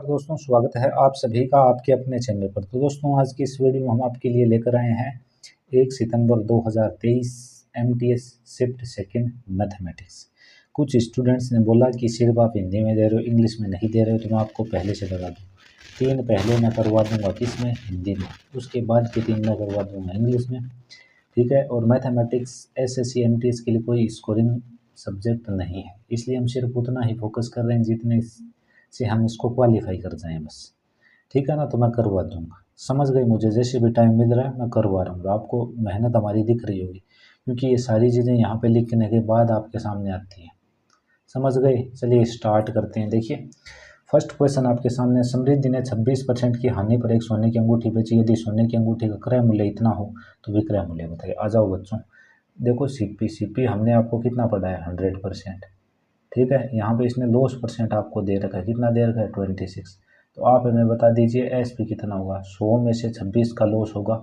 और दोस्तों स्वागत है आप सभी का आपके अपने चैनल पर। तो दोस्तों आज की इस वीडियो में हम आपके लिए लेकर आए हैं 1 सितंबर 2023 एमटीएस शिफ्ट सेकंड मैथमेटिक्स। कुछ स्टूडेंट्स ने बोला कि सिर्फ आप हिंदी में दे रहे हो, इंग्लिश में नहीं दे रहे हो, तो मैं आपको पहले से बता दूँ 3 पहले मैं करवा दूँगा किस में, हिंदी में, उसके बाद के 3 मैं करवा दूँगा इंग्लिश में, ठीक है। और मैथमेटिक्स एसएससी एमटीएस के लिए कोई स्कोरिंग सब्जेक्ट नहीं है, इसलिए हम सिर्फ उतना ही फोकस कर रहे हैं जितने से हम इसको क्वालिफाई कर जाएं बस, ठीक है ना। तो मैं करवा दूंगा, समझ गए। मुझे जैसे भी टाइम मिल रहा है मैं करवा रहा हूँ, आपको मेहनत हमारी दिख रही होगी क्योंकि ये सारी चीज़ें यहाँ पे लिखने के बाद आपके सामने आती हैं, समझ गए। चलिए स्टार्ट करते हैं। देखिए फर्स्ट क्वेश्चन आपके सामने, समृद्धि ने 26% की हानि पर एक सोने की अंगूठी बेची, यदि सोने की अंगूठी का क्रय मूल्य इतना हो तो विक्रय मूल्य बताइए। आ जाओ बच्चों, देखो सीपी हमने आपको कितना पढ़ाया 100%, ठीक है। यहाँ पे इसने लॉस परसेंट आपको दे रखा है, कितना दे रखा है 26। तो आप हमें बता दीजिए एस पी कितना होगा। 100 में से 26 का लॉस होगा,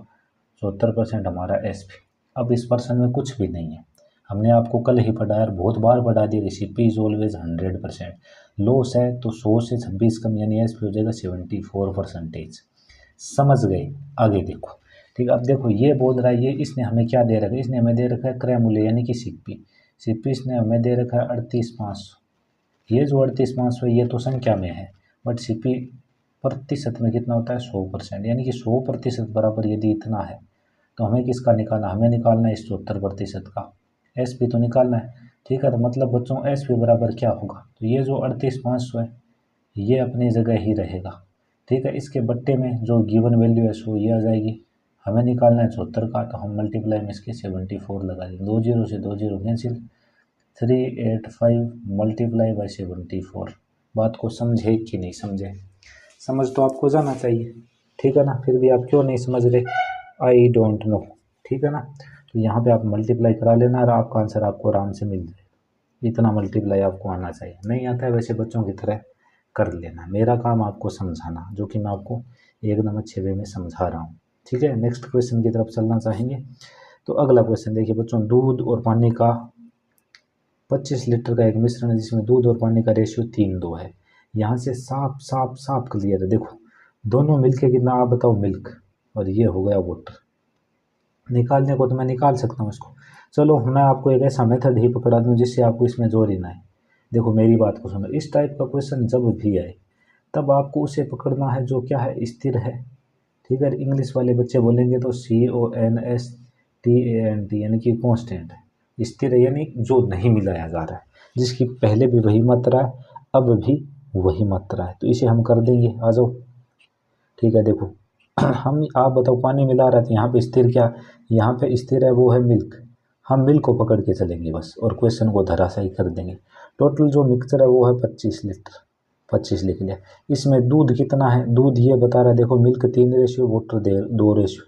74% हमारा एस पी। अब इस पर्सन में कुछ भी नहीं है, हमने आपको कल ही पढ़ाया और बहुत बार पढ़ा दिया कि C P is always 100%। Loss है तो 100 से 26 कम यानी एस पी हो जाएगा 74%। समझ गए। आगे देखो, ठीक है। अब देखो ये बोल रहा है, ये इसने हमें क्या दे रखा है, इसने हमें दे रखा है क्रय मूल्य यानी कि सीपी इसने हमें दे रखा है 38,500। ये जो 38,500 है ये तो संख्या में है, बट सीपी प्रतिशत में कितना होता है 100%, यानी कि 100% बराबर यदि इतना है तो हमें किसका निकालना, हमें निकालना है इस 74% का एस पी तो निकालना है, ठीक है। तो मतलब बच्चों एस पी बराबर क्या होगा, तो ये जो 38,500 है ये अपनी जगह ही रहेगा, ठीक है। इसके बट्टे में जो गिवन वैल्यू है सो ये आ जाएगी, हमें निकालना है 74 का, तो हम मल्टीप्लाई में इसके 74 लगा देंगे, 2 जीरो से 2 जीरो कैंसिल, 385 मल्टीप्लाई बाई 74। बात को समझे कि नहीं समझे, समझ तो आपको जाना चाहिए, ठीक है ना। फिर भी आप क्यों नहीं समझ रहे, आई डोंट नो, ठीक है ना। तो यहाँ पे आप मल्टीप्लाई करा लेना और आपका आंसर आपको आराम से मिल जाएगा। इतना मल्टीप्लाई आपको आना चाहिए, नहीं आता है वैसे बच्चों की तरह कर लेना, मेरा काम आपको समझाना, जो कि मैं आपको एकदम अच्छे वे में समझा रहा हूँ, ठीक है। नेक्स्ट क्वेश्चन की तरफ चलना चाहेंगे। तो अगला क्वेश्चन देखिए बच्चों, दूध और पानी का 25 लीटर का एक मिश्रण है जिसमें दूध और पानी का रेशियो 3:2 है। यहाँ से साफ साफ साफ क्लियर है, देखो दोनों मिलके कितना, आप बताओ मिल्क, और ये हो गया वाटर। निकालने को तो मैं निकाल सकता हूँ इसको, चलो मैं आपको एक ऐसा मेथड ही पकड़ा दूँ जिससे आपको इसमें जोर ही ना है। देखो मेरी बात को सुनो, इस टाइप का क्वेश्चन जब भी आए तब आपको उसे पकड़ना है जो क्या है, स्थिर है, ठीक है। इंग्लिश वाले बच्चे बोलेंगे तो CONSTANT यानी कि कांस्टेंट है, स्थिर है यानी जो नहीं मिलाया जा रहा है, जिसकी पहले भी वही मात्रा है अब भी वही मात्रा है, तो इसे हम कर देंगे। आ जाओ, ठीक है। देखो हम, आप बताओ पानी मिला रहा था, यहाँ पे स्थिर क्या, यहाँ पे स्थिर है वो है मिल्क, हम मिल्क को पकड़ के चलेंगे बस और क्वेश्चन को धराशायी कर देंगे। टोटल जो मिक्सचर है वो है 25 लीटर, 25 लिख लिया। इसमें दूध कितना है, दूध ये बता रहा है, देखो मिल्क 3 रेशियो, वाटर 2 रेशियो,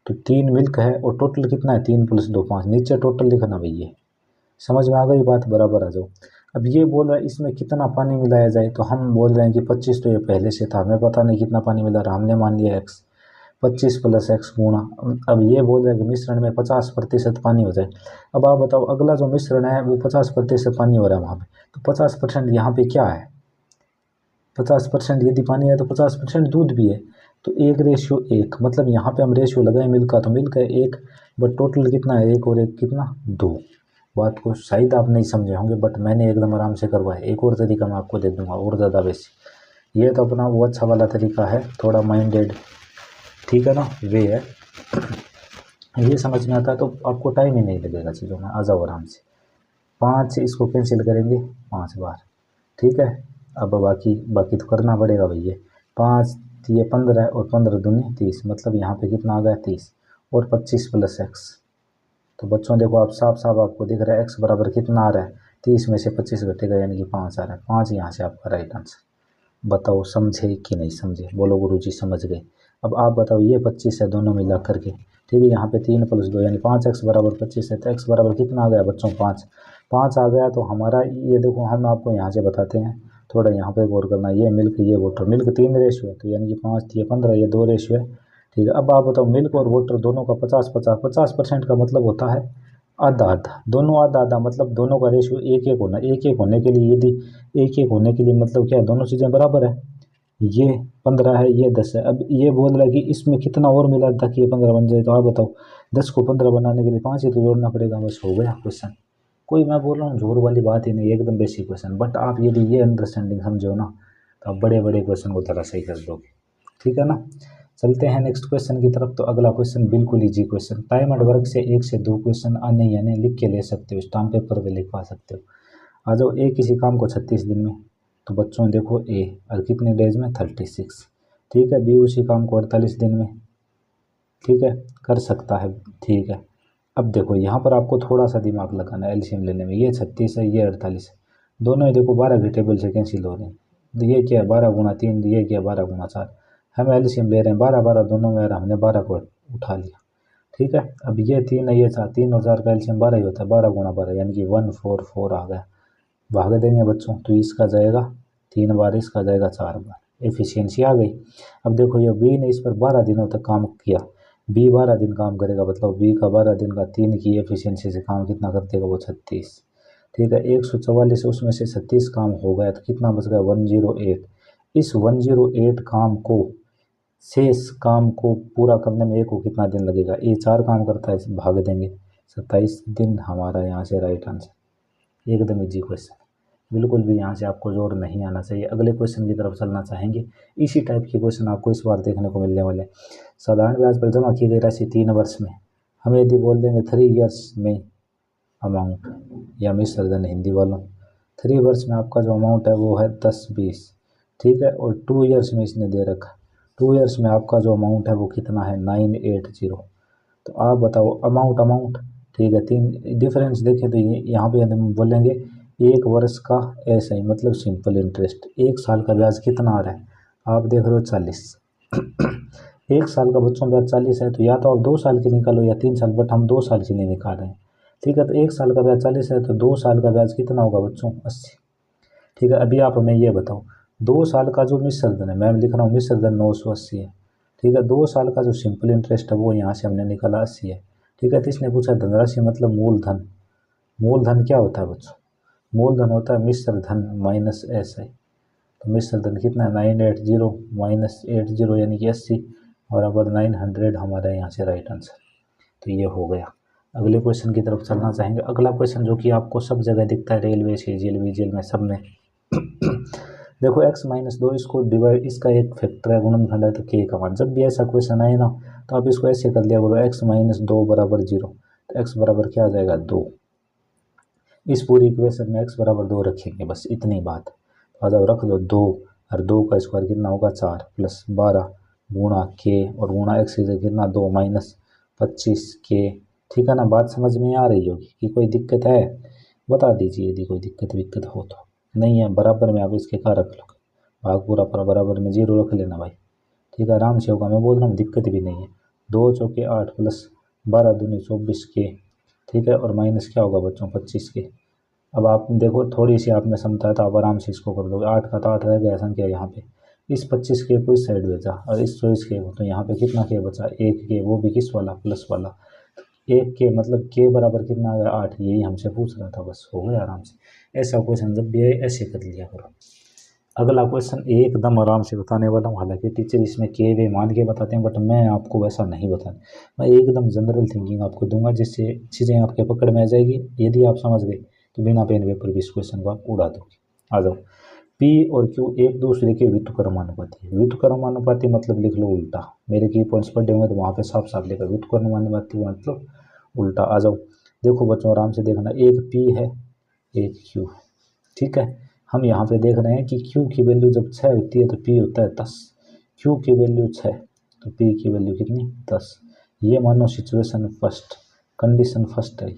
तो 3 मिल्क है और टोटल कितना है 3 + 2 5, नीचे टोटल लिखना भैया, समझ में आ गई बात, बराबर आ जाओ। अब ये बोल रहा है इसमें कितना पानी मिलाया जाए, तो हम बोल रहे हैं कि 25 तो ये पहले से था, हमें पता नहीं कितना पानी मिला रहा, हमने मान लिया x, 25 + x गुणा। अब ये बोल रहा है कि मिश्रण में 50% पानी हो जाए। अब आप बताओ अगला जो मिश्रण है वो 50% पानी हो रहा है वहाँ पे, तो 50% यहाँ पे क्या है, 50% यदि पानी है तो 50% दूध भी है, तो 1:1, मतलब यहाँ पे हम रेशियो लगाए मिल्क का, तो मिल्क है 1, बट टोटल कितना है 1 और 1 कितना 2। बात को शायद आप नहीं समझे होंगे बट मैंने एकदम आराम से करवाया। एक और तरीका मैं आपको दे दूंगा और ज़्यादा बेसिक, ये तो अपना वो अच्छा वाला तरीका है, थोड़ा माइंडेड, ठीक है ना, वे है। ये समझ में आता है तो आपको टाइम ही नहीं लगेगा चीज़ों में, आ जाओ आराम से। 5 से इसको कैंसिल करेंगे 5 बार, ठीक है। अब बाकी बाकी तो करना पड़ेगा भैया, 5 ये 15 और 15 दूनी 30, मतलब यहाँ पे कितना आ गया 30 और 25 + x। तो बच्चों देखो आप साफ साफ आपको दिख रहा है x बराबर कितना आ रहा है, 30 में से 25 घटेगा यानी कि 5 आ रहा है, 5 यहाँ से आपका राइट आंसर। बताओ समझे कि नहीं समझे, बोलो गुरुजी समझ गए। अब आप बताओ ये 25 है दोनों मिला करके, ठीक है। यहाँ पे 3 + 2 यानी 5x बराबर 25 है, तो x बराबर कितना आ गया बच्चों 5, 5 आ गया। तो हमारा ये देखो हम आपको यहाँ से बताते हैं, थोड़ा यहाँ पे गौर करना, ये मिल्क ये वाटर, मिल्क 3 रेशियो है तो यानी कि 5 ये 15 ये 2 रेशियो है, ठीक है। अब आप बताओ मिल्क और वाटर दोनों का 50% का मतलब होता है आधा आधा, दोनों आधा आधा, मतलब दोनों का रेशियो 1:1 होना, 1:1 होने के लिए यदि 1:1 होने के लिए मतलब क्या है, दोनों चीज़ें बराबर है, ये 15 है, ये 10 है। अब ये बोल रहा है कि इसमें कितना और मिला ताकि ये 15 बन जाए, तो आप बताओ 10 को 15 बनाने के लिए 5 ही तो जोड़ना पड़ेगा, बस हो गया क्वेश्चन। कोई मैं बोल रहा हूँ झूठ वाली बात ही नहीं, एकदम बेसिक क्वेश्चन। बट आप यदि ये अंडरस्टैंडिंग समझो ना तो आप बड़े बड़े क्वेश्चन को तरह सही कर दोगे, ठीक है ना। चलते हैं नेक्स्ट क्वेश्चन की तरफ। तो अगला क्वेश्चन बिल्कुल easy question. Time and work से 1 से 2 क्वेश्चन आने यानी लिख के ले सकते हो, स्टाम्प पेपर पे लिखवा सकते हो। आ जाओ, ए किसी काम को 36 दिन में, तो बच्चों देखो ए और कितने डेज में 36, ठीक है। बी उसी काम को 48 दिन में, ठीक है, कर सकता है, ठीक है। अब देखो यहाँ पर आपको थोड़ा सा दिमाग लगाना है एलसीएम लेने में। ये 36 है, ये 48 है, दोनों ही देखो 12 के टेबल से कैंसिल हो रहे हैं। तो ये क्या है 12 गुणा 3, ये क्या 12 गुणा 4। हम एलसीएम ले रहे हैं 12 12 दोनों में, हमने 12 को उठा लिया, ठीक है। अब ये 3 है, ये 4, 3 और 4 का एलसीएम 12 ही होता है, 12 गुणा 12 यानी कि 144 आ गया। भाग देंगे बच्चों, तो इसका जाएगा 3 बार, इसका जाएगा 4 बार, एफिशिएंसी आ गई। अब देखो ये बी ने इस पर 12 दिनों तक काम किया, बी 12 दिन काम करेगा, मतलब बी का 12 दिन का 3 की एफिशिएंसी से काम कितना कर देगा वो 36, ठीक है। 144 उसमें से 36 काम हो गया तो कितना बच गया 108। इस 108 काम को, शेष काम को पूरा करने में ए को कितना दिन लगेगा, ए 4 काम करता है, भाग देंगे 27 दिन, हमारा यहाँ से राइट आंसर। एकदम इजी क्वेश्चन, बिल्कुल भी यहाँ से आपको जोर नहीं आना चाहिए। अगले क्वेश्चन की तरफ चलना चाहेंगे। इसी टाइप के क्वेश्चन आपको इस बार देखने को मिलने वाले। साधारण ब्याज पर जमा की गई राशि 3 वर्ष में, हम यदि बोल देंगे 3 ईयर्स में अमाउंट, या मिश्र धन हिंदी वालों, 3 वर्ष में आपका जो अमाउंट है वो है 10-20, ठीक है। और 2 ईयर्स में इसने दे रखा, 2 ईयर्स में आपका जो अमाउंट है वो कितना है 980। तो आप बताओ अमाउंट, अमाउंट, ठीक है। 3 डिफरेंस देखें तो ये यहाँ पे हम बोलेंगे 1 वर्ष का एसआई मतलब सिंपल इंटरेस्ट, 1 साल का ब्याज कितना आ रहा है, आप देख रहे हो 40। 1 साल का बच्चों ब्याज 40 है, तो या तो आप 2 साल की निकालो या 3 साल, बट हम 2 साल की नहीं निकाल रहे हैं, ठीक है। तो 1 साल का ब्याज 40 है, तो 2 साल का ब्याज कितना होगा बच्चों 80, ठीक है। अभी आप हमें ये बताओ 2 साल का जो मिश्र धन है, मैं लिख रहा हूँ मिश्र धन 980 है, ठीक है। 2 साल का जो सिंपल इंटरेस्ट है वो यहाँ से हमने निकाला 80 है, ठीक है। तो इसने पूछा धनराशि मतलब मूलधन, मूलधन क्या होता है बच्चों, मूलधन होता है मिश्र धन माइनस एसआई। तो मिश्र धन कितना है 980 माइनस 80 यानी कि 80 बराबर 900, हमारा यहाँ से राइट आंसर। तो ये हो गया। अगले क्वेश्चन की तरफ चलना चाहेंगे। अगला क्वेश्चन जो कि आपको सब जगह दिखता है, रेलवे सीजीएल वीजीएल में, सब में। देखो x-2 इसको डिवाइड, इसका एक फैक्टर है, गुणनखंड है, तो k का मान। जब भी ऐसा क्वेश्चन आए ना तो आप इसको ऐसे कर लिया करो x-2 बराबर 0, तो x बराबर क्या आ जाएगा 2। इस पूरी इक्वेशन में x बराबर 2 रखेंगे, बस इतनी बात। आ जाओ रख दो 2, और 2 का स्क्वायर कितना होगा 4 प्लस 12 गुणा k, और गुणा x से कितना 2 माइनस 25k, ठीक है ना। बात समझ में आ रही होगी कि कोई दिक्कत है, बता दीजिए यदि कोई दिक्कत हो तो। नहीं है बराबर में आप इसके का रख लो, भाग पूरा पर बराबर में 0 रख लेना भाई, ठीक है, आराम से होगा। मैं बोल रहा हूँ दिक्कत भी नहीं है। 2 चौके 8 प्लस 12 दूनी 24 के, ठीक है, और माइनस क्या होगा बच्चों 25 के। अब आप देखो थोड़ी सी आप में समझता है तो आप आराम से इसको कर दोगे। 8 का तो 8 रह गया संख्या यहाँ पे, इस 25 के को इस साइड भेजा और इस 24 के को, तो यहाँ पे कितना के बचा 1 के, वो भी किस वाला प्लस वाला। 1 के मतलब के बराबर कितना आ गया 8, यही हमसे पूछ रहा था, बस हो गया आराम से। ऐसा क्वेश्चन जब भी आए ऐसे कर लिया करो। अगला क्वेश्चन एकदम आराम से बताने वाला हूँ, हालांकि टीचर इसमें के वे मान के बताते हैं, बट मैं आपको वैसा नहीं बताना, मैं एकदम जनरल थिंकिंग आपको दूंगा जिससे चीज़ें आपके पकड़ में आ जाएगी। यदि आप समझ गए तो बिना पेन पेपर भी इस क्वेश्चन को आप उड़ा दोगे। आ जाओ, पी और क्यू एक दूसरे के व्युत्क्रमानुपाती है। व्युत्क्रमानुपाती मतलब लिख लो उल्टा, मेरे की पॉइंट्स पढ़े होंगे तो वहाँ पे साफ साफ लिखा व्युत्क्रमानुपाती मतलब उल्टा। आ जाओ देखो बच्चों आराम से देखना, एक पी है एक क्यू, ठीक है। हम यहाँ पे देख रहे हैं कि Q की वैल्यू जब 6 होती है तो P होता है 10, Q की वैल्यू 6 तो P की वैल्यू कितनी 10। ये मानो सिचुएशन फर्स्ट, कंडीशन फर्स्ट है,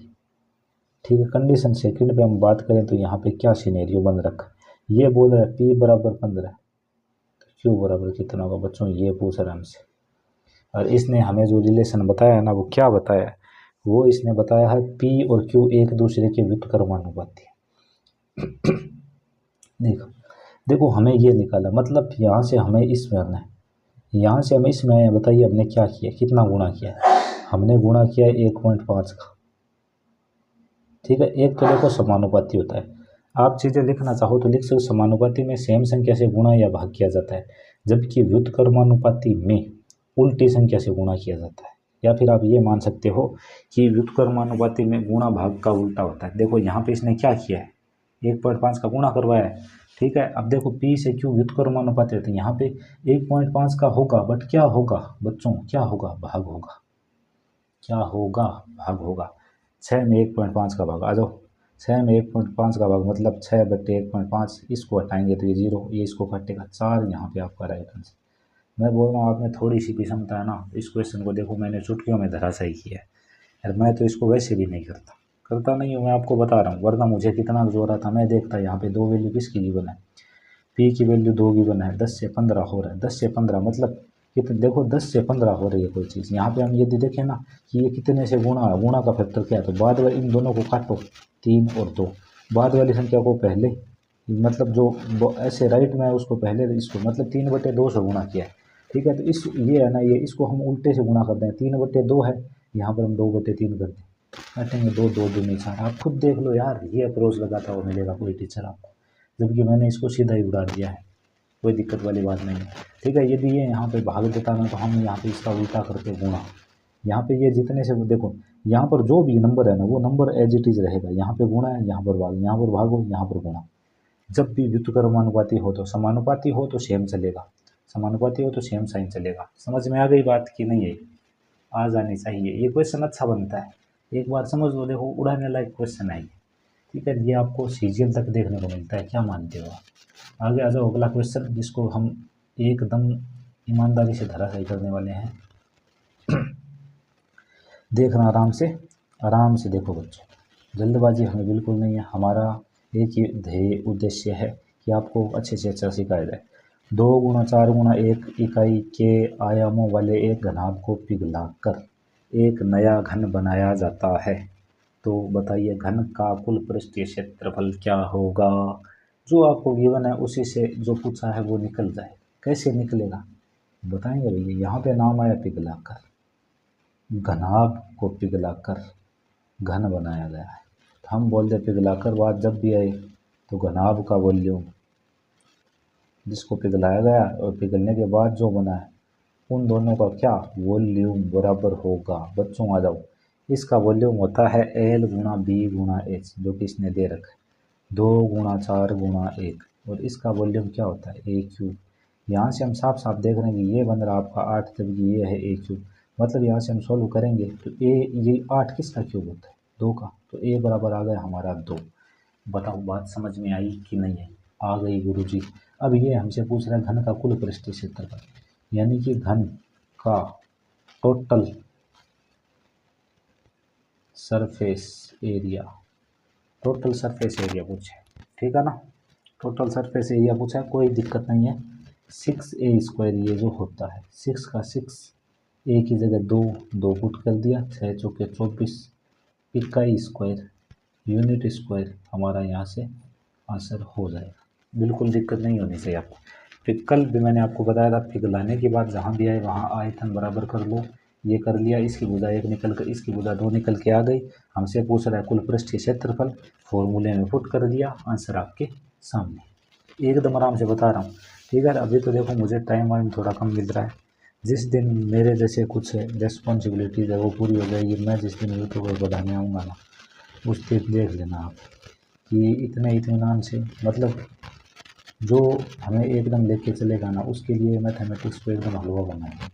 ठीक है। कंडीशन सेकंड पे हम बात करें तो यहाँ पे क्या सिनेरियो बन रखा, ये बोल रहा है P बराबर 15 तो Q बराबर कितना होगा बच्चों, ये पूछ रहा है हमसे। और इसने हमें जो रिलेशन बताया है ना, वो क्या बताया है, वो इसने बताया है P और Q एक दूसरे के व्युत्क्रमानुपाती है। देखो देखो हमें ये निकाला, मतलब यहाँ से हमें इसमें आना है, यहाँ से हमें इसमें आए। बताइए हमने क्या किया, कितना गुणा किया है, हमने गुणा किया है 1.5 का, ठीक है। एक तो देखो समानुपाती होता है, आप चीज़ें लिखना चाहो तो लिख सकते, समानुपाती में सेम संख्या से गुणा या भाग किया जाता है। जबकि व्युत्क्रमानुपाती में उल्टी संख्या से गुणा किया जाता है। या फिर आप ये मान सकते हो कि व्युत्क्रमानुपाती में गुणा भाग का उल्टा होता है। देखो यहाँ पे इसने क्या किया है, 1.5 का गुणा करवाया है, ठीक है। अब देखो P से Q व्युत्क्रमानुपाती है, तो यहाँ पे 1.5 का होगा, बट क्या होगा बच्चों, क्या होगा, भाग होगा। क्या होगा, भाग होगा। 6 में 1.5 का भाग, आ जाओ, 6 में 1.5 का भाग मतलब 6/1.5, इसको हटाएंगे तो ये 0, ये इसको काटेगा 4, यहाँ पे आपका राइट आंसर। मैं बोल रहा हूँ आप में थोड़ी सी विषमता है ना। इस क्वेश्चन को देखो मैंने चुटकियों में धराशायी किया है यार, मैं तो इसको वैसे भी नहीं करता नहीं हूँ, मैं आपको बता रहा हूँ, वरना मुझे कितना जोर आता मैं देखता। यहाँ पे 2 वैल्यू किसकी गिवन है, P की वैल्यू 2 गिवन है, 10 से 15 हो रहा है, 10 से 15 मतलब कितने, देखो 10 से 15 हो रही है कोई चीज़। यहाँ पे हम यदि देखें ना कि ये कितने से गुणा है, गुणा का फैक्टर क्या है, तो बाद वाले इन दोनों को काटो, 3 और 2, बाद वाली संख्या को पहले, मतलब जो ऐसे राइट में है उसको पहले, इसको मतलब 3/2 से गुणा किया है, ठीक है। तो इस ये है ना, ये इसको हम उल्टे से गुणा कर दें, 3/2 है, यहाँ पर हम 2/3 कर दें, काटेंगे 2, 2 दूनी 4। आप खुद देख लो यार, ये अप्रोच लगाता हुआ मिलेगा कोई टीचर आपको, जबकि मैंने इसको सीधा ही उड़ा दिया है, कोई दिक्कत वाली बात नहीं है, ठीक है। यदि ये यहाँ पे भाग देता ना, तो हम यहाँ पे इसका उल्टा करके गुणा, यहाँ पे ये जितने से देखो, यहाँ पर जो भी नंबर है ना वो नंबर एज इट इज रहेगा, यहाँ पे गुणा है, यहाँ पर भाग, यहाँ पर भागो, यहाँ पर गुणा। जब भी व्युत्क्रमानुपाती हो तो समानुपाती हो तो सेम चलेगा, समानुपाती हो तो सेम साइन चलेगा। समझ में आ गई बात कि नहीं है, आ जानी चाहिए। ये क्वेश्चन अच्छा बनता है, एक बार समझ लो, देखो उड़ाने लायक क्वेश्चन है, ठीक है। ये आपको सीजीएल तक देखने को मिलता है, क्या मानते हो आप। आगे आ जाओ, अगला क्वेश्चन जिसको हम एकदम ईमानदारी से धराशायी करने वाले हैं। देखना आराम से देखो बच्चों, जल्दबाजी हमें बिल्कुल नहीं है। हमारा एक ही ध्येय उद्देश्य है कि आपको अच्छे से अच्छा सिखाया जाए। 2 गुणा 4 गुणा 1 इकाई के आयामों वाले एक घनाभ को पिघलाकर एक नया घन बनाया जाता है, तो बताइए घन का कुल पृष्ठीय क्षेत्रफल क्या होगा। जो आपको गिवन है उसी से जो पूछा है वो निकल जाए, कैसे निकलेगा बताएंगे भैया। यहाँ पे नाम आया पिघलाकर, घनाभ को पिघलाकर घन बनाया गया है, तो हम बोलते पिघलाकर बात जब भी आए तो घनाभ का वॉल्यूम जिसको पिघलाया गया और पिघलने के बाद जो बना है उन दोनों का क्या वॉल्यूम बराबर होगा। बच्चों आ जाओ, इसका वॉल्यूम होता है L गुणा B गुणा H, जो कि इसने दे रखा है 2 गुणा 4 गुणा 1, और इसका वॉल्यूम क्या होता है AQ। यहाँ से हम साफ साफ देख रहे हैं कि ये बन रहा आपका 8, जबकि ये है AQ, मतलब यहाँ से हम सॉल्व करेंगे तो ये 8 किसका क्यूब होता है 2 का, तो A बराबर आ गया हमारा 2। बताओ बात समझ में आई कि नहीं है, आ गई गुरुजी। अब ये हमसे पूछ रहा है घन का कुल पृष्ठीय क्षेत्रफल, यानी कि घन का total surface area, total surface area पूछे, ठीक है ना। टोटल सरफेस एरिया पूछा, कोई दिक्कत नहीं है। 6a² ये जो होता है 6 का 6, ए की जगह 2 2 पुट कर दिया, 6 चौके 24, इकाई स्क्वायर यूनिट स्क्वायर हमारा यहाँ से आंसर हो जाएगा। बिल्कुल दिक्कत नहीं होनी चाहिए आपको। फिर कल भी मैंने आपको बताया था पिघलाने के बाद जहाँ भी आए वहाँ आयतन बराबर कर लो, ये कर लिया, इसकी भुजा 1 निकल कर इसकी भुजा 2 निकल के आ गई। हमसे पूछ रहा है कुल पृष्ठीय क्षेत्रफल, फॉर्मूले में पुट कर दिया, आंसर आपके सामने, एकदम आराम से बता रहा हूँ, ठीक है। अभी तो देखो मुझे टाइम वाइम थोड़ा कम मिल रहा है, जिस दिन मेरे जैसे कुछ रेस्पॉन्सिबिलिटीज़ है वो पूरी हो जाएगी, मैं जिस दिन यूट्यूब पर बताने आऊँगा ना उस दिन देख लेना आप कि इतने इत्मीनान से, मतलब जो हमें एकदम लेके चलेगा ना उसके लिए मैथमेटिक्स को एकदम हलवा बनाएंगे,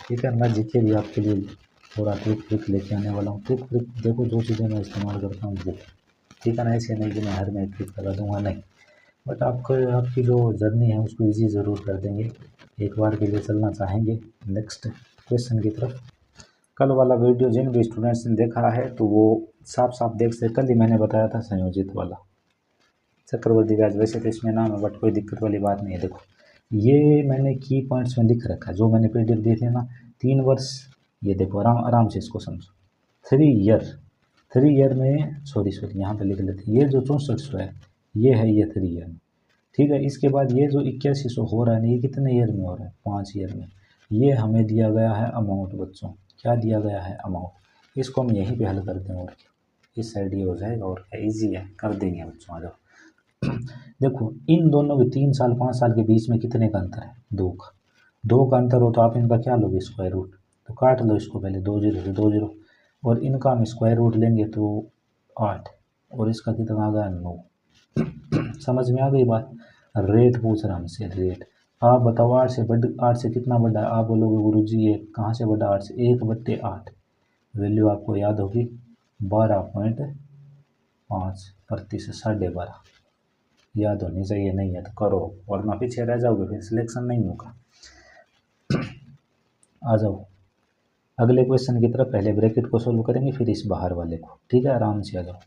ठीक है। मैं जीके भी आपके लिए थोड़ा ट्रिक लेके आने वाला हूँ। ट्रिक देखो जो चीज़ें मैं इस्तेमाल करता हूँ वो, ठीक है ना, ऐसे नहीं कि मैं हर में ट्रिक लगा दूंगा, नहीं, बट आपको आपकी जो जर्नी है उसको ईजी ज़रूर कर देंगे। एक बार के लिए चलना चाहेंगे नेक्स्ट क्वेश्चन की तरफ। कल वाला वीडियो जिन भी स्टूडेंट्स ने देखा है तो वो साफ साफ देख से, कल ही मैंने बताया था संयोजित वाला चक्रवर्ती ब्याज, वैसे तो इसमें नाम है बट कोई दिक्कत वाली बात नहीं है। देखो ये मैंने की पॉइंट्स में लिख रखा है, जो मैंने पीडीएफ दी थी ना, 3 वर्ष, ये देखो आराम से इसको समझो। 3 ईयर में सॉरी यहाँ पे लिख लेते हैं, ये जो 6400 है ये है ये 3 ईयर में, ठीक है। इसके बाद ये जो 8100 हो रहा है ना ये कितने ईयर में हो रहा है 5 ईयर में। ये हमें दिया गया है अमाउंट बच्चों, क्या दिया गया है अमाउंट, इसको हम यहीं पे हल कर दें और क्या, इस साइड ये हो जाएगा और क्या, ईजी है, कर देंगे बच्चों आ जाओ। देखो इन दोनों के 3 साल 5 साल के बीच में कितने का अंतर है, 2 का। 2 का अंतर हो तो आप इनका क्या लोगे, स्क्वायर रूट। तो काट लो इसको पहले, 2 जीरो से 2 जीरो, और इनका हम स्क्वायर रूट लेंगे तो 8, और इसका कितना आ गया, 9। समझ में आ गई बात। रेट पूछ रहा हमसे, रेट। आप बताओ 8 से कितना बड़ा है। आप बोलोगे गुरुजी ये कहाँ से बड़ा, 8 से, 1/8। वैल्यू आपको याद होगी 12.5%, 12.5। याद होनी चाहिए, नहीं है तो करो, वरना पीछे रह जाओगे, फिर सिलेक्शन नहीं होगा। आ जाओ अगले क्वेश्चन की तरफ। पहले ब्रैकेट को सोल्व करेंगे, फिर इस बाहर वाले को, ठीक है। आराम से आ जाओ।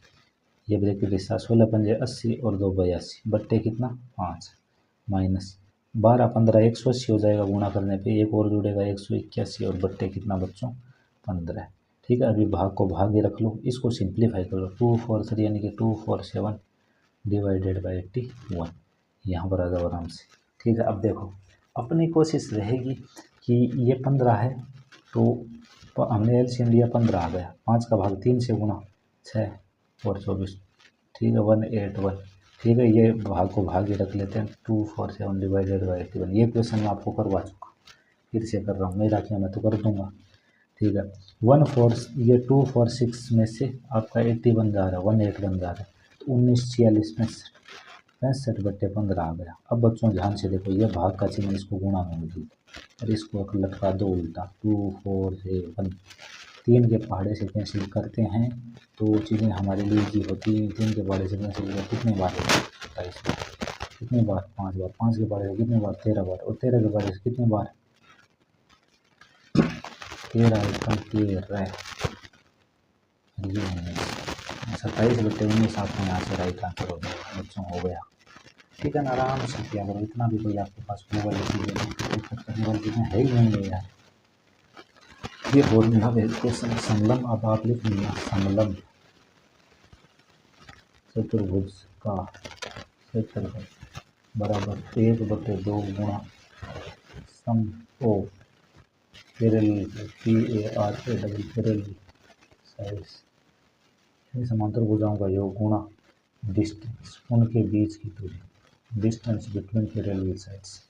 ये ब्रैकेट इस 16 पंजे 80 और 2 82 बट्टे कितना 5, माइनस 12 15 180 हो जाएगा गुणा करने पे, एक और जुड़ेगा 181, और बट्टे कितना बच्चों 15। ठीक है, अभी भाग को भाग ही रख लो, इसको सिंप्लीफाई कर लो। 2 4 3 यानी कि 2 4 7 डिवाइडेड बाई 81, यहाँ पर आ जाओ आराम से। ठीक है, अब देखो अपनी कोशिश रहेगी कि ये 15 है तो हमने एलसीएम लिया, 15 आ गया। 5 का भाग 3 से गुणा 6 और 24, ठीक है 181। ठीक है, ये भाग को भाग ही रख लेते हैं। 2 4 7 डिवाइडेड बाई 81। ये क्वेश्चन मैं आपको करवा चुका, फिर से कर रहा हूँ, मेरा क्या मैं तो कर दूंगा। ठीक है, 1 4 ये 2 4 6 में से आपका 80 बन जा रहा है, 18 बन जा रहा है, तो 19 46 65 बट्टे 15 आ गया। अब बच्चों ध्यान से देखो, ये भाग का चिन्ह, इसको गुणा में बदल और इसको लटका दो उल्टा। 2 4 7 3 के पहाड़े से कैंसिल करते हैं तो चीज़ें हमारे लिए इजी होती हैं। 3 के पहाड़े से कैंसिल कर कितने बार होता है, 27 बार। कितने बार, 5 बार। 5 के पहाड़े से कितने बार, 13 बार। और 13 के पहाड़े से कितने बार, 13 13 27 बट्टे 19 आपको यहाँ से राइट आंसर हो गया बच्चों, हो गया। ठीक है ना, आराम से किया करो, इतना भी कोई आपके पास गूगल करने वाली चीज़ें है ही नहीं है यार। ये फॉर्मूला वेरिफिकेशन समलम, अब आप लिख लिया समलम चतुर्भुज का क्षेत्रफल बराबर 1/2 गुणा सम ऑफ पैरेलल पैरेलल साइड्स, समांतर भुजाओं का योग गुणा डिस्टेंस उनके बीच की दूरी, डिस्टेंस बिटवीन पैरेलल साइड्स।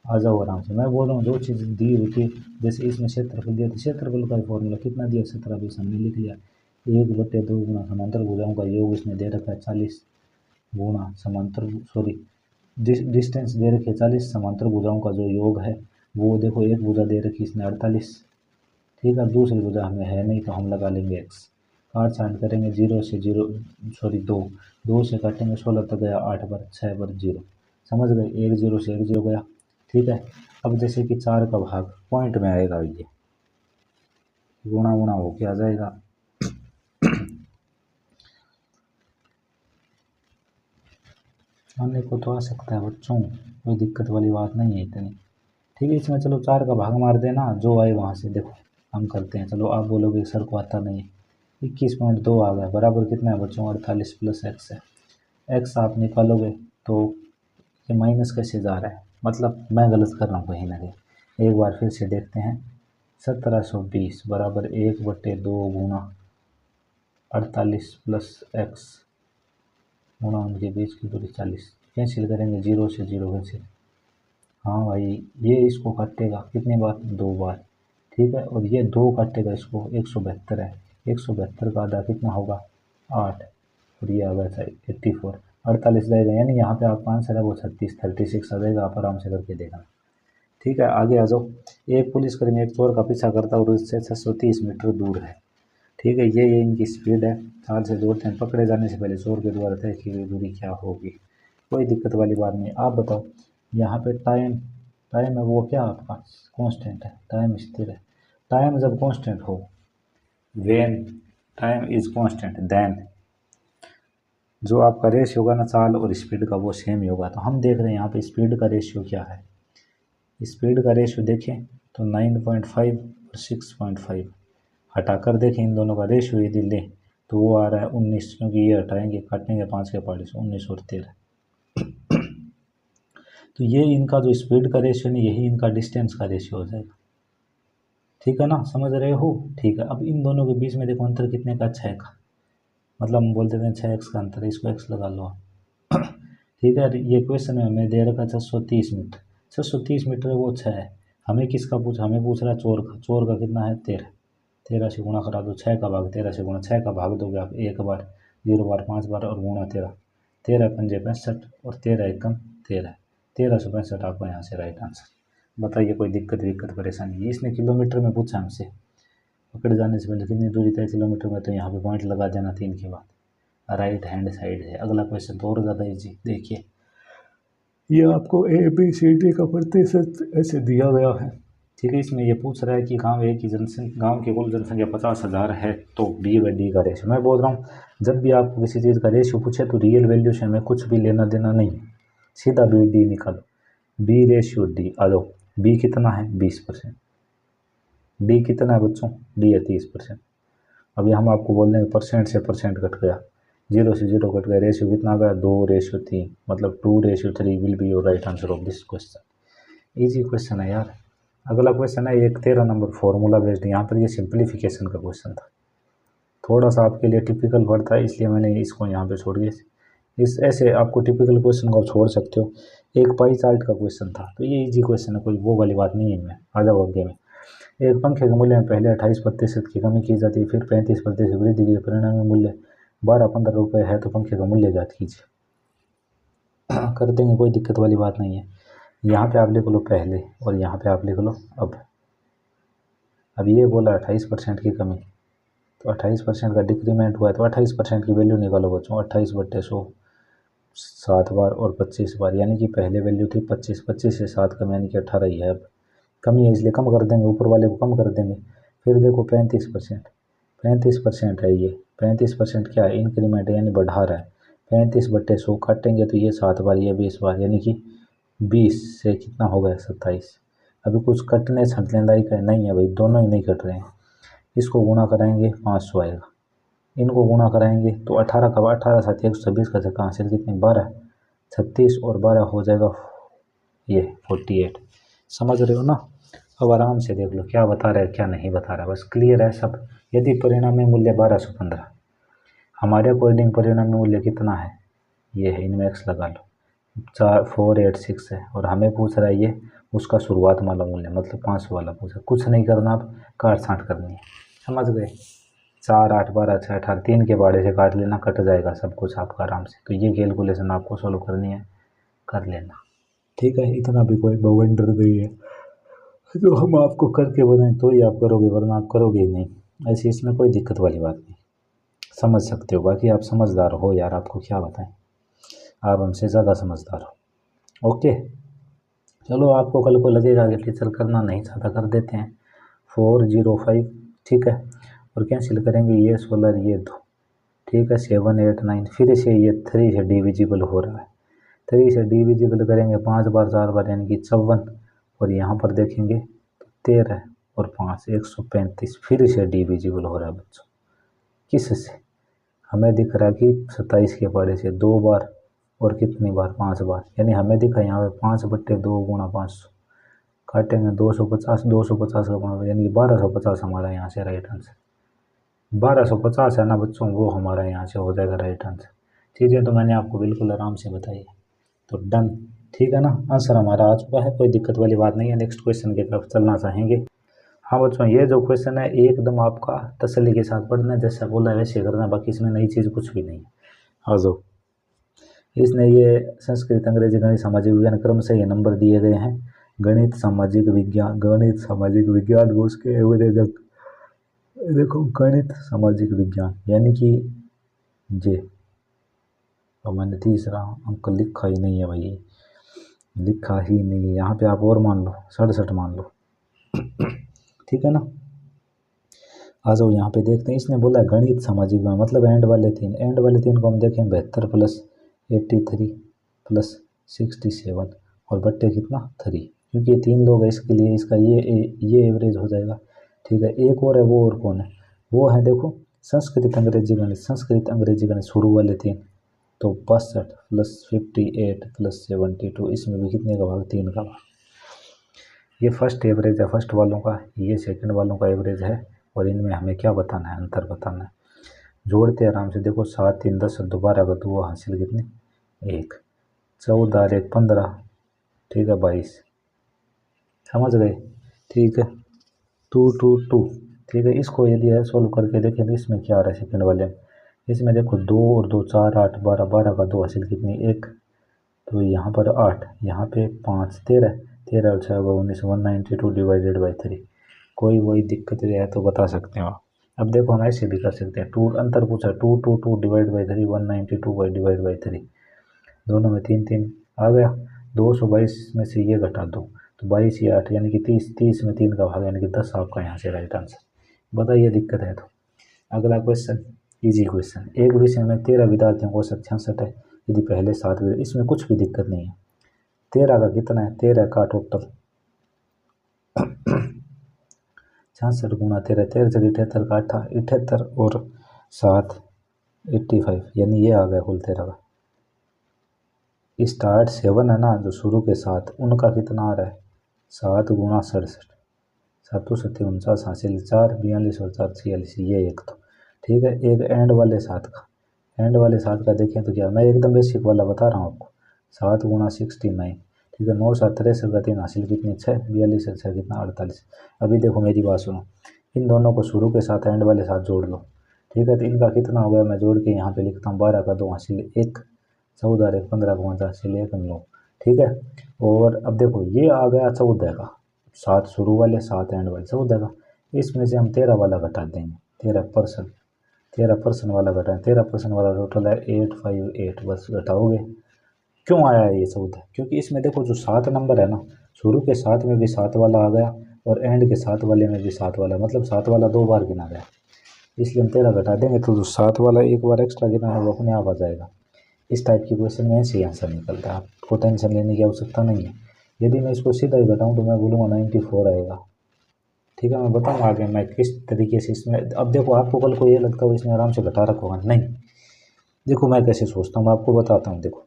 आ जाओ आराम से, मैं बोल रहा हूँ जो चीज़ दी हुई थी, जैसे इसमें क्षेत्रफल दिया था, क्षेत्रफल का फॉर्मूला कितना दिया, 17 हमने लिख लिया। 1/2 गुणा समांतर भुजाओं का योग इसमें दे रखा है 40 गुणा डिस्टेंस दे रखी है 40, समांतर भुजाओं का जो योग है वो देखो, एक भुजा दे रखी इसने 48। ठीक है, दूसरी भुजा हमें है नहीं तो हम लगा लेंगे x। काट छांट करेंगे, 0 से 2 से काटेंगे, 16 तक गया, 8 बार 6 बार 0। समझ गए, 1 0 से 1 0 गया। ठीक है, अब जैसे कि 4 का भाग पॉइंट में आएगा, ये गुणा गुणा होके आ जाएगा। आने को तो आ सकता है बच्चों, कोई दिक्कत वाली बात नहीं है इतनी। ठीक है, इसमें चलो 4 का भाग मार देना, जो आए वहाँ से देखो हम करते हैं। चलो आप बोलोगे सर को आता नहीं है। 21.2 आ गया, बराबर कितना है बच्चों, 48 प्लस x है। x आप निकालोगे तो ये माइनस कैसे जा रहा है, मतलब मैं गलत कर रहा हूँ कहीं ना कहीं। एक बार फिर से देखते हैं, 1720 बराबर 1/2 गुणा 48 प्लस x गुणा उनके बीच की दूरी 40। कैंसिल करेंगे, 0 से 0 कैंसिल। हाँ भाई, ये इसको काटेगा कितने बार, 2 बार। ठीक है, और ये 2 काटेगा इसको, 172 है। 172 का आधा कितना होगा, 8, और ये आ गया था 84। 48 जाएगा, यानी यहाँ पे आपका आंसर है वो 36 आ जाएगा। आप आराम से करके देखना। ठीक है, आगे आ जाओ। एक पुलिसकर्मी एक चोर का पीछा करता है और उससे 630 मीटर दूर है। ठीक है, ये इनकी स्पीड है। चाल से दौड़ते हैं, पकड़े जाने से पहले चोर के द्वारा तय की गई दूरी क्या होगी। कोई दिक्कत वाली बात नहीं। आप बताओ, यहाँ पे टाइम है वो क्या आपका कांस्टेंट है, टाइम स्थिर है। टाइम जब कांस्टेंट हो, when time is constant, then जो आपका रेशियो होगा ना चाल और स्पीड का, वो सेम ही होगा। तो हम देख रहे हैं यहाँ पे स्पीड का रेशियो क्या है। स्पीड का रेशियो देखें तो 9.5 और 6.5। हटाकर देखें इन दोनों का रेशियो यदि लें तो वो आ रहा है 19, क्योंकि ये हटाएंगे, काटेंगे 5 के पहाड़े से, 19 और 13। तो ये इनका जो स्पीड का रेशियो नहीं, यही इनका डिस्टेंस का रेशियो हो जाएगा। ठीक है ना, समझ रहे हो। ठीक है, अब इन दोनों के बीच में देखो अंतर कितने का, 6 का। मतलब हम बोल देते हैं 6x का अंतर है, इसको x लगा लो। ठीक है। ये क्वेश्चन में हमें दे रखा 630 मीटर, 630 मीटर वो 6 है। हमें किसका पूछा, हमें पूछ रहा है चोर का। चोर का कितना है 13, 13 से गुणा करा दो, 6 का भाग 13 से गुणा, 6 का भाग दोगे आप एक बार, 0 बार 5 बार और गुणा 13, 13 पंजे 65 और 13 एकम 13, 1365 आपका यहाँ से राइट आंसर। बताइए कोई दिक्कत विक्कत परेशानी है? इसने किलोमीटर में पूछा हमसे, पकड़ जाने से पहले कितनी दूरी तय किलोमीटर में, तो यहाँ पे पॉइंट लगा देना 3 के बाद, राइट हैंड साइड है। अगला क्वेश्चन तो और ज़्यादा इजी, देखिए ये आपको ABCD का प्रतिशत ऐसे दिया गया है। ठीक है, इसमें ये पूछ रहा है कि गांव ए की जनसंख्या, गांव की कुल जनसंख्या 50,000 है, तो B/D का रेशियो। मैं बोल रहा हूँ जब भी आपको किसी चीज़ का रेशियो पूछे तो रियल वैल्यू से हमें कुछ भी लेना देना नहीं, सीधा B/D निकालो, B/D आ जाओ। B कितना है 20%, D कितना है बच्चों, D है 30%। अभी हम आपको बोल देंगे परसेंट से परसेंट कट गया, 0 से 0 कट गया, रेशियो कितना आ गया 2/3, मतलब 2/3 will be your right answer of this question. Easy question है यार। अगला क्वेश्चन है एक 13 नंबर फॉर्मूला बेस्ड, यहाँ पर ये सिंप्लीफिकेशन का क्वेश्चन था, थोड़ा सा आपके लिए टिपिकल वर्ड था इसलिए मैंने इसको यहाँ पे छोड़ दिया। इस ऐसे आपको टिपिकल क्वेश्चन को आप छोड़ सकते हो। एक पाई चार्ट का क्वेश्चन था, तो ये इजी क्वेश्चन है, कोई वो वाली बात नहीं है इनमें। आ जाओ आगे में। एक पंखे के मूल्य में पहले 28% की कमी की जाती है, फिर 35% वृद्धि की, परिणामी मूल्य 12-15 रुपये है, तो पंखे का मूल्य ज्ञात कीजिए। कर देंगे, कोई दिक्कत वाली बात नहीं है। यहाँ पे आप लिख लो पहले और यहाँ पे आप लिख लो अब ये बोला 28% की कमी, तो 28% का डिक्रीमेंट हुआ है, तो 28% की वैल्यू निकालो बच्चों, 28/100 7 बार और 25 बार, यानी कि पहले वैल्यू थी 25, 25 से 7 कम यानी कि 18 ही है। अब कमी है इसलिए कम कर देंगे, ऊपर वाले को कम कर देंगे। फिर देखो 35%, 35% है ये, 35% क्या है, इंक्रीमेंट यानी बढ़ा रहा है। 35/100 काटेंगे तो ये 7 बार, ये 20 बार, यानी कि 20 से कितना हो गया 27। अभी कुछ कटने छटने लायक है नहीं है भाई, दोनों ही नहीं कट रहे हैं। इसको गुणा कराएंगे 500 आएगा, इनको गुणा कराएंगे तो 18 का 18 साथ 126 का छक्का हासिल कितने 12, 36 और 12 हो जाएगा ये 48। समझ रहे हो ना? अब आराम से देख लो क्या बता रहा है क्या नहीं बता रहा है, बस क्लियर है सब। यदि परिणामी मूल्य 1215, हमारे अकॉर्डिंग परिणामी मूल्य कितना है, ये है, इनमें x लगा लो, 486 है, और हमें पूछ रहा है ये उसका शुरुआत वाला मूल्य, मतलब 500 वाला पूछा। कुछ नहीं करना, आप काट छाँट करनी है, समझ गए। 4 8 12 6 18, 3 के बाड़े से काट लेना, कट जाएगा सब कुछ आपका आराम से। तो ये कैलकुलेशन आपको सोल्व करनी है, कर लेना, ठीक है। इतना भी कोई बवंडर नहीं है जो हम आपको करके बनाएं तो ही आप करोगे, वरना आप करोगे ही नहीं। ऐसी इसमें कोई दिक्कत वाली बात नहीं, समझ सकते हो। बाकी आप समझदार हो यार, आपको क्या बताएं, आप हमसे ज़्यादा समझदार हो। ओके, चलो आपको कल को लगेगा कि टीचर करना नहीं चाहता, कर देते हैं 405, ठीक है। और कैंसिल करेंगे ये 16 ये 2, ठीक है। 7 8 9, फिर से ये 3 से डिविजिबल हो रहा है, 3 से डिविजिबल करेंगे 5 बार 4 बार यानी कि 54, और यहाँ पर देखेंगे तो 13 और 5 135, फिर से डिविजिबल हो रहा है बच्चों। किससे? हमें दिख रहा है कि 27 के पाड़े से 2 बार और कितनी बार 5 बार, यानी हमें दिखा यहाँ पे 5/2 गुणा 500, काटेंगे 250, 250 का 5, यानी कि 1250 हमारा यहाँ से राइट आंसर। 1250 है ना बच्चों, वो हमारा यहाँ से हो जाएगा राइट आंसर। चीज़ें तो मैंने आपको बिल्कुल आराम से बताई है, तो डन, ठीक है ना। आंसर हमारा आ चुका है, कोई दिक्कत वाली बात नहीं है। नेक्स्ट क्वेश्चन की तरफ चलना चाहेंगे। हाँ बच्चों, ये जो क्वेश्चन है एकदम आपका तसल्ली के साथ पढ़ना है, जैसा बोला है वैसे करना है, बाकी इसमें नई चीज़ कुछ भी नहीं है। आ जाओ। इसने ये संस्कृत अंग्रेजी गणित सामाजिक विज्ञान क्रम से ये नंबर दिए गए हैं। गणित सामाजिक विज्ञान वो उसके एवरेज, देखो गणित सामाजिक विज्ञान यानी कि जे, और मैंने तीसरा अंक लिखा ही नहीं है भाई, लिखा ही नहीं है। यहाँ पे आप और मान लो 67 मान लो, ठीक है ना। आ जाओ यहाँ पे देखते हैं, इसने बोला गणित सामाजिक विज्ञान मतलब एंड वाले 3, एंड वाले 3 को हम देखें 72 प्लस 83 प्लस 67 और बट्टे कितना 3, क्योंकि ये 3 लोग हैं इसके लिए इसका ये एवरेज हो जाएगा, ठीक है। एक और है, वो और कौन है, वो है देखो संस्कृत अंग्रेजी गणित शुरू वाले 3, तो 62 प्लस 58 प्लस 72, इसमें भी कितने का भाग 3 का भाग। ये फर्स्ट एवरेज है फर्स्ट वालों का, ये सेकंड वालों का एवरेज है, और इनमें हमें क्या बताना है, अंतर बताना है। जोड़ते आराम से देखो 7 3 10 दोबारा का 2 हासिल कितने 1, 14 और 1 15, ठीक है 22, समझ गए। ठीक है 222, ठीक है। इसको यदि है सोल्व करके देखें तो इसमें क्या आ रहा है सेकंड वाले में, इसमें देखो 2 और 2 4 8 12, 12 का 2 हासिल कितनी 1, तो यहाँ पर 8, यहाँ पे 5 13, 13 और 6 19, 192 डिवाइडेड बाई 3। कोई वही दिक्कत है तो बता सकते हो आप। अब देखो हम ऐसे भी कर सकते हैं, टू अंतर पूछा 222 divide by 3, 192 by divide by 3, दोनों में 3 3 आ गया। 222 में से ये घटा दो तो 22 या 8 यानी कि 30, 30 में 3 का भाग यानी कि 10 आपका यहाँ से राइट आंसर। बताइए दिक्कत है तो। अगला क्वेश्चन इजी क्वेश्चन, एक विषय में 13 विद्यार्थियों को 66 है, यदि पहले 7, इसमें कुछ भी दिक्कत नहीं है। 13 का कितना है, 13 का टोटल 66 गुना 13, 13 से 78 का 78 और 7 85, यानी ये आ गया कुल 13 का। स्टार्ट 7 है ना जो शुरू के 7, उनका कितना आ रहा है 7 गुना 67, 7 7 49 हासिल 4, 42 और 4 46, ये एक तो ठीक है। एक एंड वाले 7 का, एंड वाले 7 का देखें तो क्या, मैं एकदम बेसिक वाला बता रहा हूँ आपको, 7 गुना 69, ठीक है। 9 7 63 का 3 हासिल कितनी 6, 42 और 6 कितना 48। अभी देखो मेरी बात सुनो, इन दोनों को शुरू के साथ एंड वाले साथ जोड़ लो, ठीक है। तो इनका कितना हो गया, मैं जोड़ के यहाँ पे लिखता हूँ 12 का 2 हासिल 1, 14 और 1 15 का 5 हासिल 1 9, ठीक है। और अब देखो ये आ गया 14 का, 7 शुरू वाले 7 एंड वाले 14 का, इसमें से हम 13 वाला घटा देंगे, 13%, 13% वाला घटाएं, 13% वाला टोटल है 858, बस घटाओगे। क्यों आया है ये 14, क्योंकि इसमें देखो जो 7 नंबर है ना, शुरू के 7 में भी 7 वाला आ गया और एंड के 7 वाले में भी 7 वाला, मतलब 7 वाला 2 बार गिना गया, इसलिए हम 13 घटा देंगे तो जो 7 वाला एक बार एक्स्ट्रा गिना है वो अपने आप आ जाएगा। इस टाइप की क्वेश्चन में ऐसे ही आंसर निकलता है, आपको टेंशन लेने की आवश्यकता नहीं है। यदि मैं इसको सीधा ही घटाऊँ तो मैं बोलूँगा 94 आएगा, ठीक है। मैं बताऊँगा आगे मैं किस तरीके से इसमें, अब देखो आपको कल को ये लगता हो इसने आराम से घटा रखा होगा, नहीं, देखो मैं कैसे सोचता हूँ मैं आपको बताता हूँ। देखो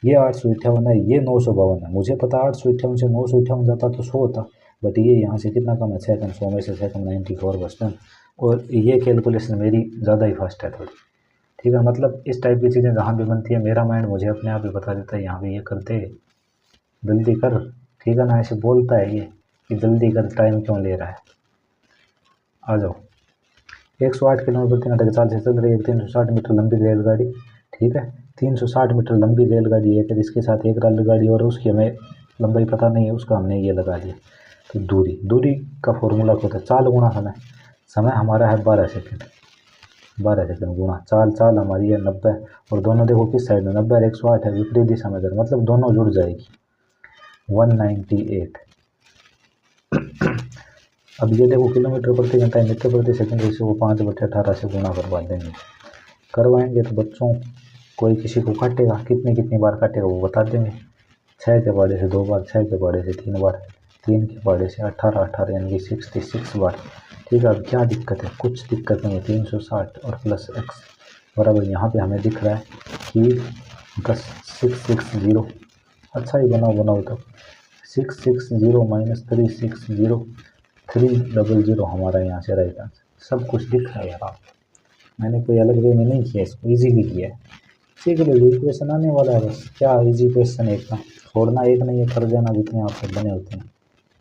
ये 858 है, ये 952 है, मुझे पता 858 से 958 जाता तो 100 होता, बट ये यहाँ से कितना कम है 6 कम, 100 में से 6 कम 94 बचता है, और ये कैलकुलेशन मेरी ज़्यादा ही फास्ट है थोड़ी, ठीक है। मतलब इस टाइप की चीज़ें जहाँ भी बनती है मेरा माइंड मुझे अपने आप ही बता देता है यहाँ पे ये करते जल्दी कर, ठीक है ना, ऐसे बोलता है ये कि जल्दी कर, टाइम क्यों ले रहा है। आ जाओ, 108 किलोमीटर प्रति घंटे की चाल से चल रही है 360 मीटर लंबी रेलगाड़ी, ठीक है। 360 मीटर लंबी रेलगाड़ी है, फिर इसके साथ एक रेलगाड़ी और उसकी हमें लंबाई पता नहीं है, उसका हमने ये लगा लिया। तो दूरी, दूरी का फॉर्मूला क्या होता है, चाल गुणा समय, समय हमारा है 12 सेकंड, 12 सेकंड गुणा चाल, चाल हमारी है 90, और दोनों देखो किस साइड में 90 और 108 है, विपरीत दिशा में इधर, मतलब दोनों जुड़ जाएगी 198। अब ये देखो किलोमीटर प्रति घंटा मीटर प्रति सेकंड, इसे वो 5/18 से गुणा करवा देंगे, करवाएंगे तो बच्चों कोई किसी को काटेगा, कितनी कितनी बार काटेगा वो बता देंगे। 6 के पाड़े से 2 बार, 6 के पाड़े से 3 बार, 3 के पाड़े से 18 18 यानी कि 66 बार, ठीक है। अब क्या दिक्कत है, कुछ दिक्कत नहीं है। 360 और प्लस एक्स बराबर, यहाँ पे हमें दिख रहा है कि 660, अच्छा ही बनाओ तो 660 माइनस 360 300 हमारा यहाँ से राइट आंसर। सब कुछ दिख रहा है यार, आप मैंने कोई अलग वे में नहीं किया, इसको इजीली किया है। ठीक है, ये क्वेश्चन आने वाला है, बस क्या इजी क्वेश्चन है इतना, छोड़ना एक नहीं है, कर देना जितने आपसे बने होते हैं।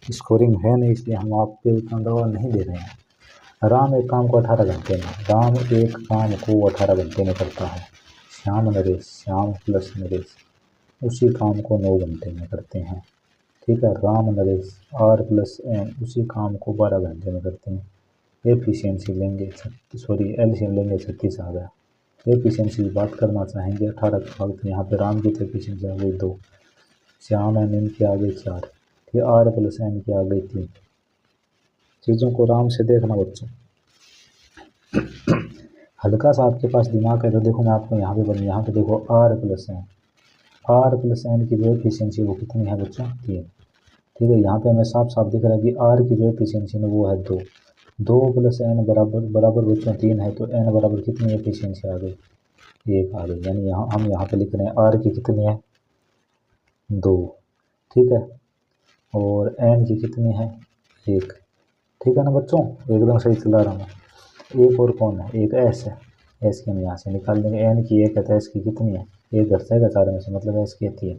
स्कोरिंग है नहीं इसलिए हम आपके उतना दबाव नहीं दे रहे हैं। राम एक काम को 18 घंटे में, राम एक काम को 18 घंटे में करता है, श्याम नरेश, श्याम प्लस नरेश उसी काम को 9 घंटे में करते हैं, ठीक है। Ram Naresh R plus N उसी काम को 12 घंटे में करते हैं। एफिशिएंसी लेंगे एलसीएम लेंगे 36 आ गया। एफिशिएंसी की बात करना चाहेंगे 18 का भाग, तो यहाँ पे राम की तो एफिशिएंसी आ गई 2, श्याम एन एन की आ गई 4, फिर आर प्लस एन की आ गई 3। चीज़ों को राम से देखना बच्चों, हल्का सा आपके पास दिमाग है तो देखो मैं आपको यहाँ पे देखो आर प्लस एन की जो एफिशिएंसी वो कितनी है बच्चों 3, ठीक है। यहाँ पे हमें साफ साफ दिख रहा है कि आर की जो एफिशिएंसी है वो है 2, 2 प्लस एन बराबर बच्चों 3 है, तो एन बराबर कितनी एफिशिएंसी आ गई 1 आ गई, यानी हम यहाँ पे लिख रहे हैं आर की कितनी है 2, ठीक है, और एन की कितनी है 1, ठीक है ना बच्चों, एकदम सही चला रहा हूँ। एक और कौन है, एक एस है, एस की हम यहाँ से निकाल देंगे, एन की 1 है तो एस की कितनी है 1 घट जाएगा 4 में से, मतलब एस की 3,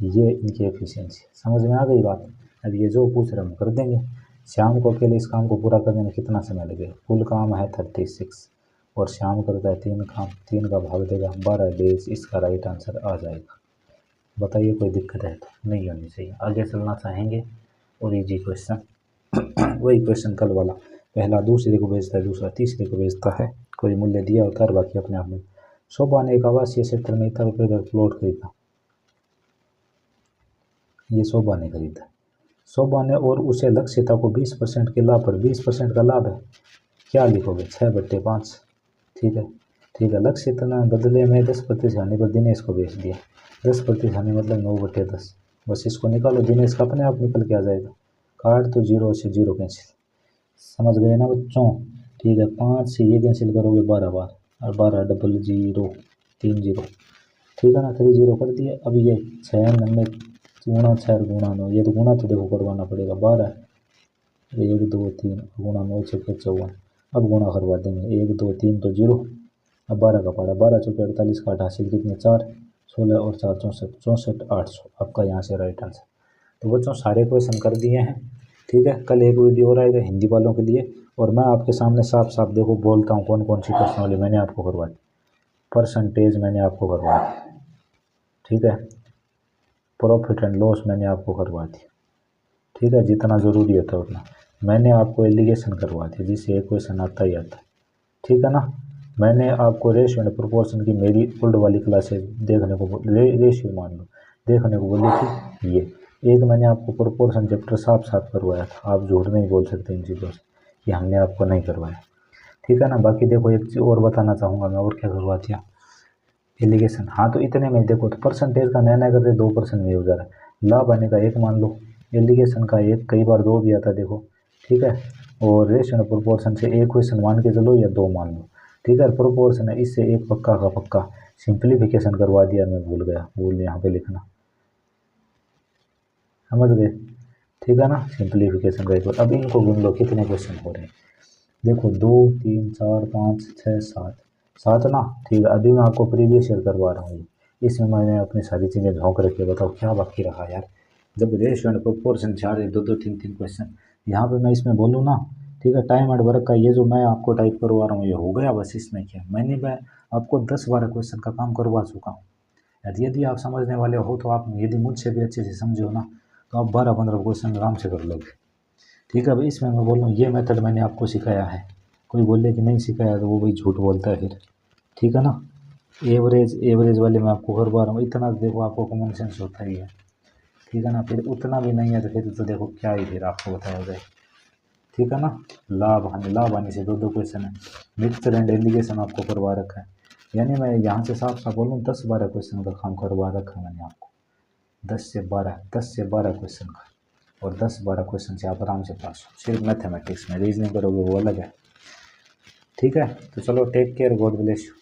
ये इनकी एफिशिएंसी। समझ में आ गई बात। अब ये जो पूछ रहे हम कर देंगे। शाम को अकेले इस काम को पूरा करने में कितना समय लगेगा? कुल काम है 36 और शाम करता है 3 काम, 3 का भाग देगा 12 डेज। इसका राइट आंसर आ जाएगा। बताइए कोई दिक्कत है तो नहीं होनी चाहिए। आगे चलना चाहेंगे और इजी क्वेश्चन वही क्वेश्चन कल वाला, पहला दूसरे को बेचता है, दूसरा तीसरे को बेचता है, कोई मूल्य दिया होता है बाकी अपने आप में। शोभा ने एक आवासीय क्षेत्र में इतना रुपये का प्लॉट खरीदा। ये शोभा ने खरीदा। शोभा ने और उसे लक्ष्यता को 20% के लाभ पर 20% का लाभ है। क्या लिखोगे? 6/5। ठीक है, ठीक है। लक्ष्यता ने बदले में 10% हानि पर दिनेश को बेच दिया। 10% हानि मतलब 9/10। बस इसको निकालो, दिनेश का अपने आप निकल के आ जाएगा। काट तो 0 से 0 कैंसिल। समझ गए ना बच्चों? ठीक है, 5 से ये कैंसिल करोगे 12 बार और 12 डबल 0 3 0। ठीक है ना, 3 0 कर दिए। अब ये 6 नंबर गुणा 6 गुणा 9, ये तो गुणा तो देखो करवाना पड़ेगा। 12 1 2 3 गुणा 9 6 54। अब गुणा करवा देंगे 1 2 3 तो 0। अब 12 का पारा 12 चौके 48 का 88 कितने 4 16 और 4 64 64 800। आपका यहाँ से राइट आंसर। तो बच्चों सारे क्वेश्चन कर दिए हैं। ठीक है, कल एक वीडियो और आएगा हिंदी वालों के लिए। और मैं आपके सामने साफ साफ देखो बोलता हूँ कौन कौन सी प्रश्नावली मैंने आपको करवाई। परसेंटेज मैंने आपको करवाई, ठीक है। प्रॉफिट एंड लॉस मैंने आपको करवा दी, ठीक है। जितना ज़रूरी होता है उतना। मैंने आपको एलिगेशन करवा दी, जिससे एक क्वेश्चन आता ही आता है, ठीक है ना। मैंने आपको रेशियो एंड प्रोपोर्शन की मेरी ओल्ड वाली क्लासेज देखने को रेशियो मान लो देखने को बोली थी। ये एक मैंने आपको प्रोपोर्शन चैप्टर साफ साफ करवाया था। आप झूठ नहीं बोल सकते इन चीज़ों से कि हमने आपको नहीं करवाया, ठीक है ना। बाकी देखो एक चीज़ और बताना चाहूँगा मैं, और क्या करवा दिया एलिगेशन। हाँ तो इतने में देखो, तो परसेंटेज का नया करते 2% में हो जा रहा है। लाभ आने का 1 मान लो, एलिगेशन का 1, कई बार 2 भी आता देखो, ठीक है। और रेशियो एंड प्रोपोर्शन से 1 क्वेश्चन मान के चलो या 2 मान लो, ठीक है। प्रोपोर्शन है, इससे 1 पक्का का पक्का। सिंप्लीफिकेशन करवा दिया, मैं भूल गया, भूल यहाँ पे लिखना, समझ गए, ठीक है ना। सिंप्लीफिकेशन का 1। अब इनको गिन लो कितने क्वेश्चन हो रहे हैं। देखो 2 3 4 5 6 7 7 ना, ठीक है। अभी मैं आपको प्रीवियस ईयर करवा रहा हूँ। इसमें मैंने अपनी सारी चीज़ें झोंक रखी है। बताओ क्या बाकी रहा यार। जब रेशियो एंड प्रोपोर्शन 4 2 2 3 3 क्वेश्चन यहाँ पे मैं इसमें बोलूँ ना, ठीक है। टाइम एंड वर्क का ये जो मैं आपको टाइप करवा रहा हूँ ये हो गया बस। इसमें क्या मैं आपको 10-12 क्वेश्चन का काम करवा चुका हूँ। यदि आप समझने वाले हो तो आप यदि मुझसे भी अच्छे से समझो ना तो आप 12-15 क्वेश्चन आराम से कर लोगे, ठीक है। भाई इसमें मैं बोल रहा हूँ ये मेथड मैंने आपको सिखाया है। कोई बोले कि नहीं सिखाया तो वो भाई झूठ बोलता है फिर, ठीक है ना। एवरेज वाले मैं आपको करवा रहा हूँ। इतना देखो आपको कॉमन सेंस होता ही है, ठीक है ना। फिर उतना भी नहीं है तो फिर तो देखो क्या ही फिर आपको बताया जाए, ठीक है ना। लाभ हानि से 2 क्वेश्चन है। मिक्सचर एंड एलिगेशन आपको करवा रखा है। यानी मैं यहाँ से साफ साफ बोलूँ 10-12 क्वेश्चन का काम करवा रखा है मैंने आपको। 10 से 12 क्वेश्चन का। और 10-12 क्वेश्चन से आप आराम से पास हो। सिर्फ मैथमेटिक्स में रीजनिंग करोगे वो अलग है, ठीक है। तो चलो take care, God bless you.